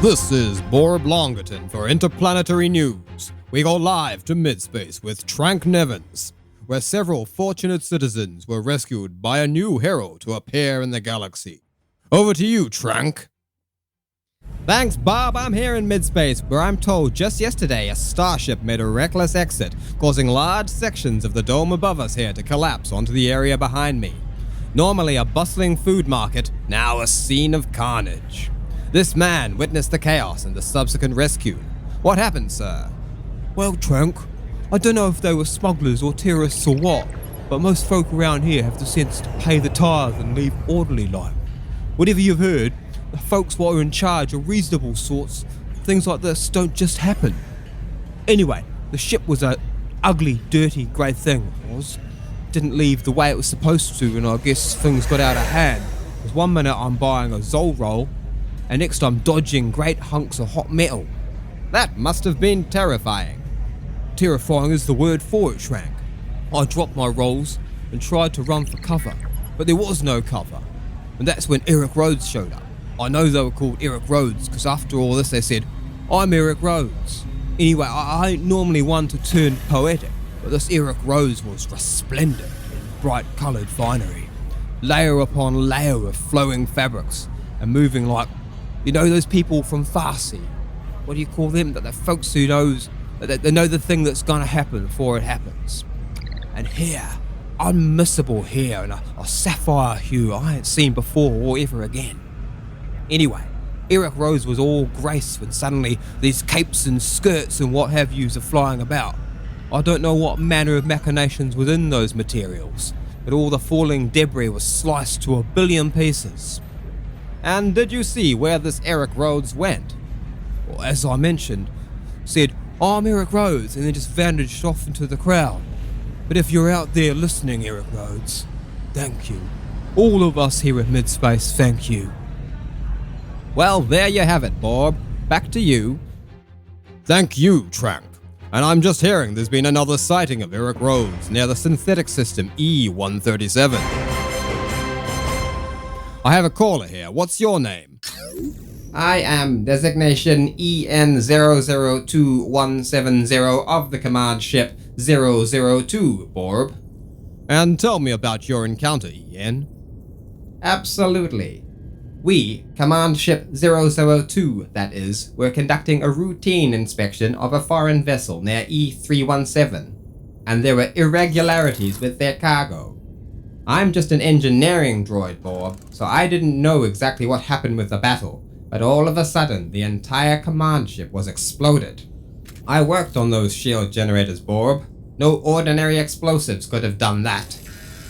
This is Borb Longerton for Interplanetary News. We go live to midspace with Trank Nevins, where several fortunate citizens were rescued by a new hero to appear in the galaxy. Over to you, Trank. Thanks, Bob. I'm here in midspace, where I'm told just yesterday a starship made a reckless exit, causing large sections of the dome above us here to collapse onto the area behind me. Normally a bustling food market, now a scene of carnage. This man witnessed the chaos and the subsequent rescue. What happened, sir? Well, Trank, I don't know if they were smugglers or terrorists or what, but most folk around here have the sense to pay the tithe and leave orderly like. Whatever you've heard, the folks what are in charge are reasonable sorts. Things like this don't just happen. Anyway, the ship was a ugly, dirty, grey thing, it was. Didn't leave the way it was supposed to, and I guess things got out of hand. Because one minute I'm buying a Zol roll, and next I'm dodging great hunks of hot metal. That must have been terrifying. Terrifying is the word for it, Trank. I dropped my rolls and tried to run for cover, but there was no cover. And that's when ERICK Rhodes showed up. I know they were called ERICK Rhodes because after all this they said, I'm ERICK Rhodes. Anyway, I ain't normally one to turn poetic, but this ERICK Rhodes was resplendent in bright coloured finery. Layer upon layer of flowing fabrics and moving like, you know those people from Farsi? What do you call them? The folks who knows, they know the thing that's gonna happen before it happens. And hair, unmissable hair, and a sapphire hue I ain't seen before or ever again. Anyway, ERICK Rhodes was all grace when suddenly these capes and skirts and what have yous are flying about. I don't know what manner of machinations was in those materials, but all the falling debris was sliced to a billion pieces. And did you see where this ERICK Rhodes went? Well, as I mentioned, said, I'm ERICK Rhodes, and then just vanished off into the crowd. But if you're out there listening, ERICK Rhodes, thank you. All of us here at Midspace, thank you. Well, there you have it, Bob. Back to you. Thank you, Trank. And I'm just hearing there's been another sighting of ERICK Rhodes near the synthetic system E137. I have a caller here. What's your name? I am designation EN002170 of the command ship 002, Borb. And tell me about your encounter, EN. Absolutely. We, command ship 002, that is, were conducting a routine inspection of a foreign vessel near E317, and there were irregularities with their cargo. I'm just an engineering droid, Bob, so I didn't know exactly what happened with the battle, but all of a sudden the entire command ship was exploded. I worked on those shield generators, Bob. No ordinary explosives could have done that.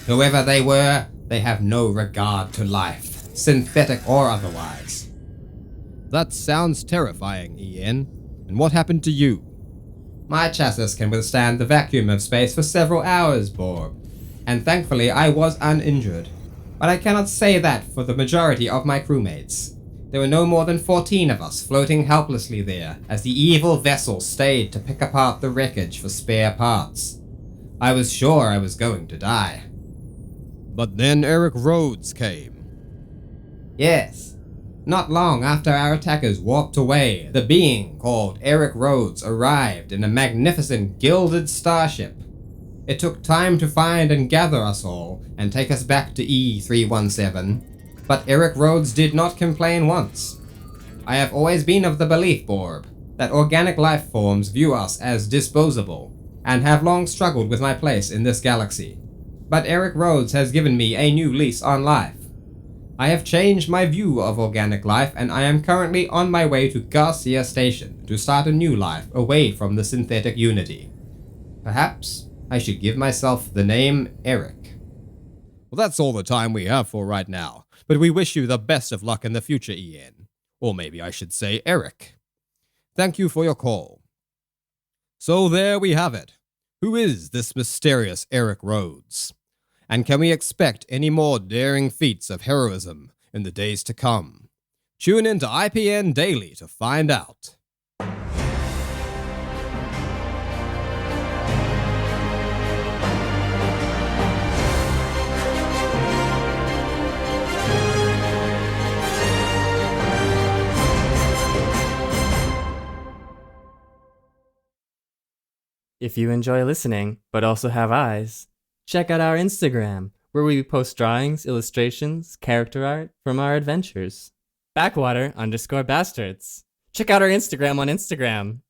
Whoever they were, they have no regard to life, synthetic or otherwise. That sounds terrifying, EN. And what happened to you? My chassis can withstand the vacuum of space for several hours, Bob. And thankfully I was uninjured. But I cannot say that for the majority of my crewmates. There were no more than 14 of us floating helplessly there as the evil vessel stayed to pick apart the wreckage for spare parts. I was sure I was going to die. But then ERICK Rhodes came. Yes. Not long after our attackers walked away, the being called ERICK Rhodes arrived in a magnificent gilded starship. It took time to find and gather us all and take us back to E317, but ERICK Rhodes did not complain once. I have always been of the belief, Borb, that organic life forms view us as disposable, and have long struggled with my place in this galaxy. But ERICK Rhodes has given me a new lease on life. I have changed my view of organic life, and I am currently on my way to Garcia Station to start a new life away from the synthetic unity. Perhaps I should give myself the name ERICK. Well, that's all the time we have for right now, but we wish you the best of luck in the future, EN. Or maybe I should say ERICK. Thank you for your call. So there we have it. Who is this mysterious ERICK Rhodes? And can we expect any more daring feats of heroism in the days to come? Tune in to IPN Daily to find out. If you enjoy listening, but also have eyes, check out our Instagram, where we post drawings, illustrations, character art from our adventures. Backwater_bastards. Check out our Instagram on Instagram.